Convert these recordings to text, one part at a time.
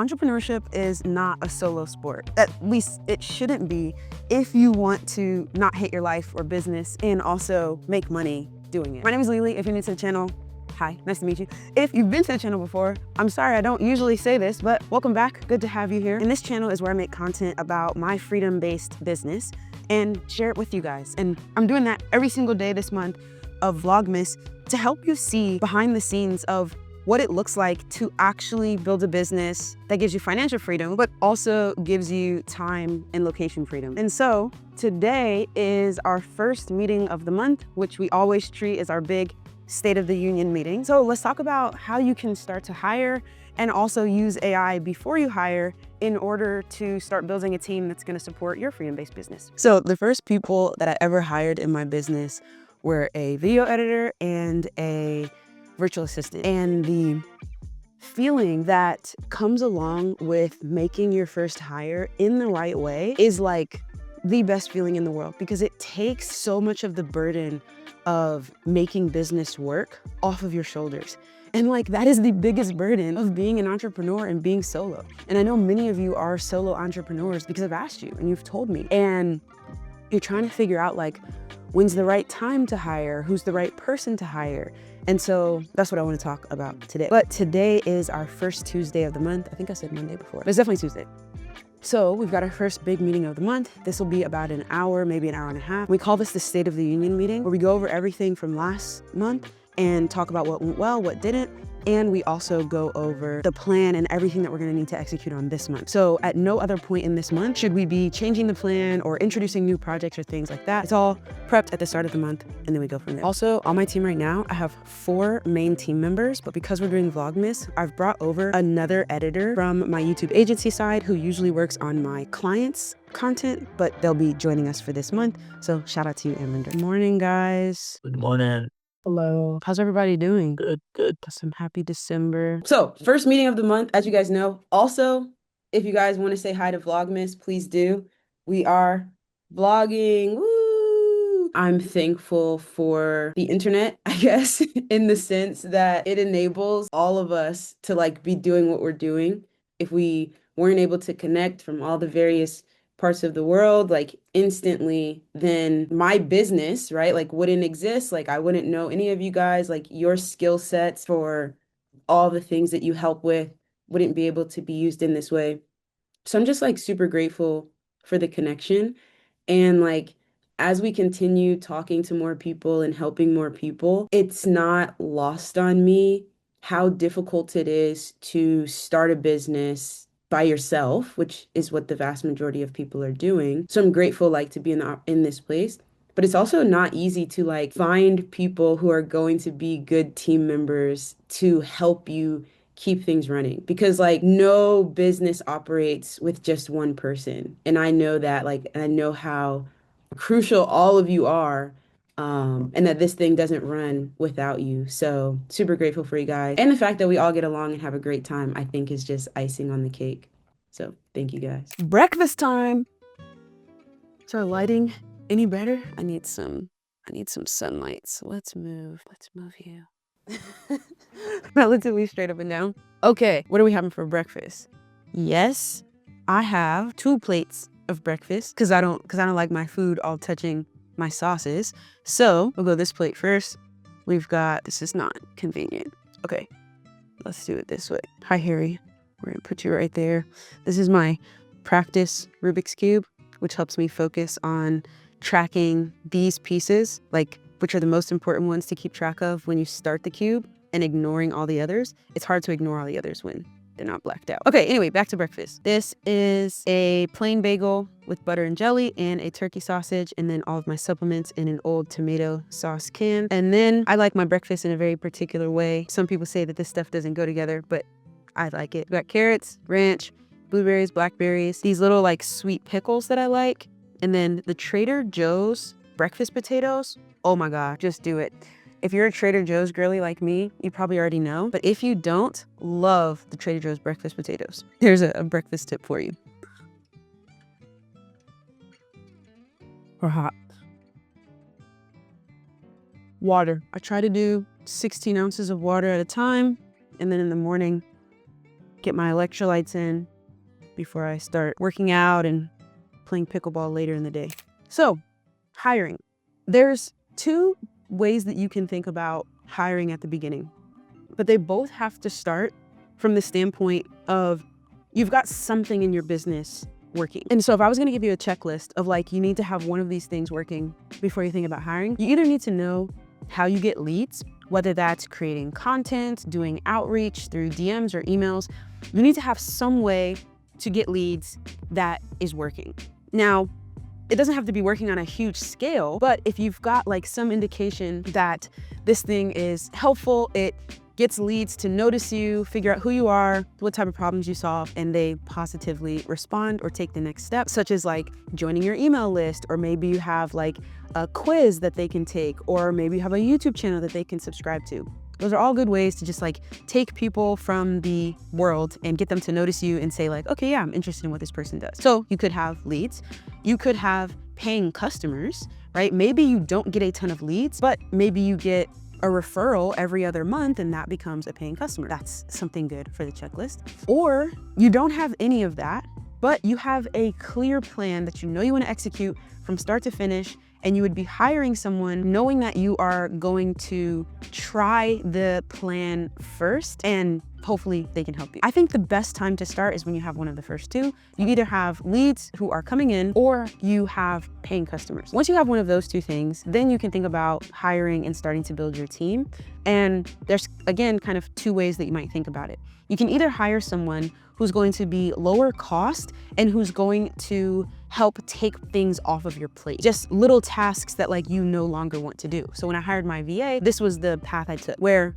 Entrepreneurship is not a solo sport. At least it shouldn't be if you want to not hate your life or business and also make money doing it. My name is Lili. If you're new to the channel, hi, nice to meet you. If you've been to the channel before, I'm sorry I don't usually say this, but welcome back. Good to have you here. And this channel is where I make content about my freedom-based business and share it with you guys. And I'm doing that every single day this month of Vlogmas to help you see behind the scenes of what it looks like to actually build a business that gives you financial freedom, but also gives you time and location freedom. And so today is our first meeting of the month, which we always treat as our big State of the Union meeting. So let's talk about how you can start to hire and also use AI before you hire in order to start building a team that's gonna support your freedom-based business. So the first people that I ever hired in my business were a video editor and a virtual assistant. And the feeling that comes along with making your first hire in the right way is like the best feeling in the world, because it takes so much of the burden of making business work off of your shoulders. And like, that is the biggest burden of being an entrepreneur and being solo. And I know many of you are solo entrepreneurs because I've asked you and you've told me, and you're trying to figure out like, when's the right time to hire? Who's the right person to hire? And so that's what I want to talk about today. But today is our first Tuesday of the month. I think I said Monday before, but it's definitely Tuesday. So we've got our first big meeting of the month. This will be about an hour, maybe an hour and a half. We call this the State of the Union meeting, where we go over everything from last month and talk about what went well, what didn't. And we also go over the plan and everything that we're gonna need to execute on this month. So at no other point in this month should we be changing the plan or introducing new projects or things like that. It's all prepped at the start of the month, and then we go from there. Also, on my team right now, I have 4 main team members, but because we're doing Vlogmas, I've brought over another editor from my YouTube agency side who usually works on my clients' content, but they'll be joining us for this month. So shout out to you, Amanda. Good morning, guys. Good morning. Hello. How's everybody doing? Good, good. Some happy December. So first meeting of the month, as you guys know. Also, if you guys want to say hi to Vlogmas, please do. We are vlogging. Woo! I'm thankful for the internet, I guess, in the sense that it enables all of us to like be doing what we're doing. If we weren't able to connect from all the various parts of the world like instantly, then my business, right, like wouldn't exist. Like I wouldn't know any of you guys, like your skill sets for all the things that you help with wouldn't be able to be used in this way. So I'm just like super grateful for the connection. And like, as we continue talking to more people and helping more people, it's not lost on me how difficult it is to start a business by yourself, which is what the vast majority of people are doing. So I'm grateful like to be in this place. But it's also not easy to like find people who are going to be good team members to help you keep things running, because like no business operates with just one person. And I know that, like, and I know how crucial all of you are, and that this thing doesn't run without you. So super grateful for you guys. And the fact that we all get along and have a great time, I think is just icing on the cake. So thank you guys. Breakfast time. Is our lighting any better? I need some sunlight. So let's move you. Relatively straight up and down. Okay, what are we having for breakfast? Yes, I have 2 plates of breakfast because I don't like my food all touching my sauces. So we'll go this plate first. We've got, this is not convenient. Okay, let's do it this way. Hi, Harry. We're gonna put you right there. This is my practice Rubik's Cube, which helps me focus on tracking these pieces, like which are the most important ones to keep track of when you start the cube, and ignoring all the others. It's hard to ignore all the others when they're not blacked out. Okay, anyway, back to breakfast. This is a plain bagel with butter and jelly and a turkey sausage, and then all of my supplements in an old tomato sauce can. And then I like my breakfast in a very particular way. Some people say that this stuff doesn't go together, but I like it. We got carrots, ranch, blueberries, blackberries, these little like sweet pickles that I like, and then the Trader Joe's breakfast potatoes. Oh my God, just do it. If you're a Trader Joe's girly like me, you probably already know, but if you don't, love the Trader Joe's breakfast potatoes. Here's a breakfast tip for you. Or hot. Water. I try to do 16 ounces of water at a time, and then in the morning, get my electrolytes in before I start working out and playing pickleball later in the day. So, hiring. There's two ways that you can think about hiring at the beginning, but they both have to start from the standpoint of you've got something in your business working. And so if I was going to give you a checklist of like, you need to have one of these things working before you think about hiring, you either need to know how you get leads, whether that's creating content, doing outreach through DMs or emails. You need to have some way to get leads that is working. Now, it doesn't have to be working on a huge scale, but if you've got like some indication that this thing is helpful, it gets leads to notice you, figure out who you are, what type of problems you solve, and they positively respond or take the next step, such as like joining your email list, or maybe you have like a quiz that they can take, or maybe you have a YouTube channel that they can subscribe to. Those are all good ways to just like take people from the world and get them to notice you and say like, okay, yeah, I'm interested in what this person does. So you could have leads, you could have paying customers, right? Maybe you don't get a ton of leads, but maybe you get a referral every other month and that becomes a paying customer. That's something good for the checklist. Or you don't have any of that, but you have a clear plan that you know you want to execute from start to finish, and you would be hiring someone knowing that you are going to try the plan first and hopefully they can help you. I think the best time to start is when you have one of the first two. You either have leads who are coming in or you have paying customers. Once you have one of those two things, then you can think about hiring and starting to build your team. And there's, again, kind of two ways that you might think about it. You can either hire someone who's going to be lower cost and who's going to help take things off of your plate. Just little tasks that like you no longer want to do. So when I hired my VA, this was the path I took, where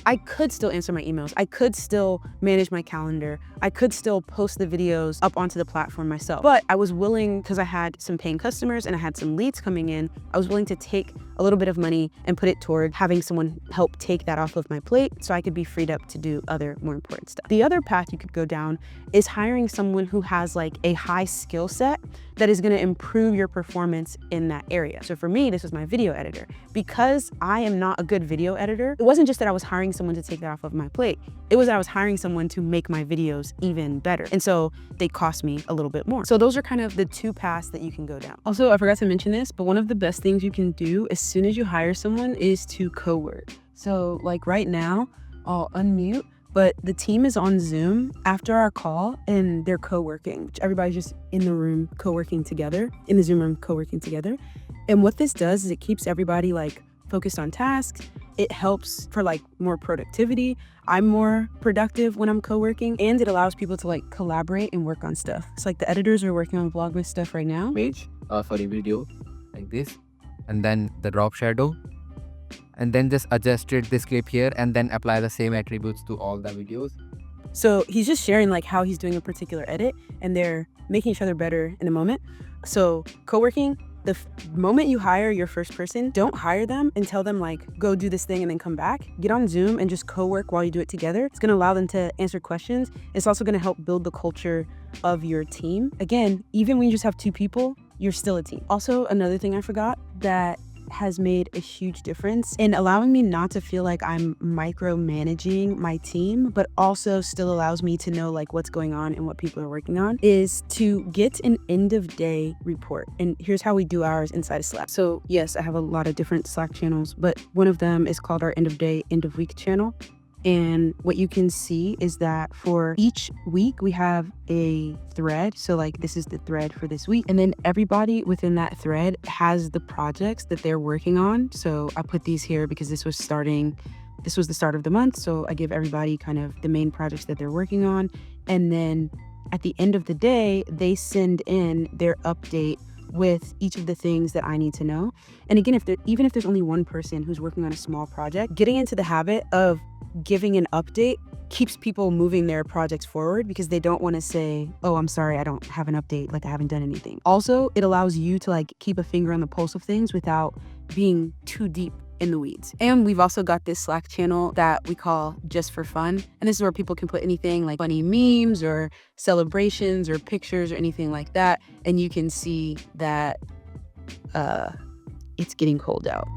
I could still answer my emails. I could still manage my calendar. I could still post the videos up onto the platform myself. But I was willing, because I had some paying customers and I had some leads coming in, I was willing to take a little bit of money and put it toward having someone help take that off of my plate so I could be freed up to do other more important stuff. The other path you could go down is hiring someone who has like a high skill set that is going to improve your performance in that area. So for me, this was my video editor. Because I am not a good video editor, it wasn't just that I was hiring someone to take that off of my plate. It was that I was hiring someone to make my videos even better. And so they cost me a little bit more. So those are kind of the two paths that you can go down. Also, I forgot to mention this, but one of the best things you can do as soon as you hire someone is to co-work. So like right now, I'll unmute, but the team is on Zoom after our call and they're co-working. Everybody's just in the room co-working together, in the Zoom room co-working together. And what this does is it keeps everybody like focused on tasks. It helps for like more productivity. I'm more productive when I'm co-working, and it allows people to like collaborate and work on stuff. It's like the editors are working on Vlogmas stuff right now. Page for a video like this, and then the drop shadow, and then just adjusted this clip here and then apply the same attributes to all the videos. So he's just sharing like how he's doing a particular edit and they're making each other better in a moment. So co-working, the moment you hire your first person, don't hire them and tell them like, go do this thing and then come back. Get on Zoom and just co-work while you do it together. It's gonna allow them to answer questions. It's also gonna help build the culture of your team. Again, even when you just have two people, you're still a team. Also, another thing I forgot that has made a huge difference in allowing me not to feel like I'm micromanaging my team, but also still allows me to know like what's going on and what people are working on, is to get an end of day report. And here's how we do ours inside of Slack. So yes, I have a lot of different Slack channels, but one of them is called our end of day, end of week channel. And what you can see is that for each week, we have a thread. So like this is the thread for this week. And then everybody within that thread has the projects that they're working on. So I put these here because this was the start of the month. So I give everybody kind of the main projects that they're working on. And then at the end of the day, they send in their update with each of the things that I need to know. And again, even if there's only one person who's working on a small project, getting into the habit of giving an update keeps people moving their projects forward, because they don't want to say, oh, I'm sorry, I don't have an update, like I haven't done anything. Also, it allows you to like keep a finger on the pulse of things without being too deep in the weeds. And we've also got this Slack channel that we call Just for Fun. And this is where people can put anything like funny memes or celebrations or pictures or anything like that. And you can see that it's getting cold out.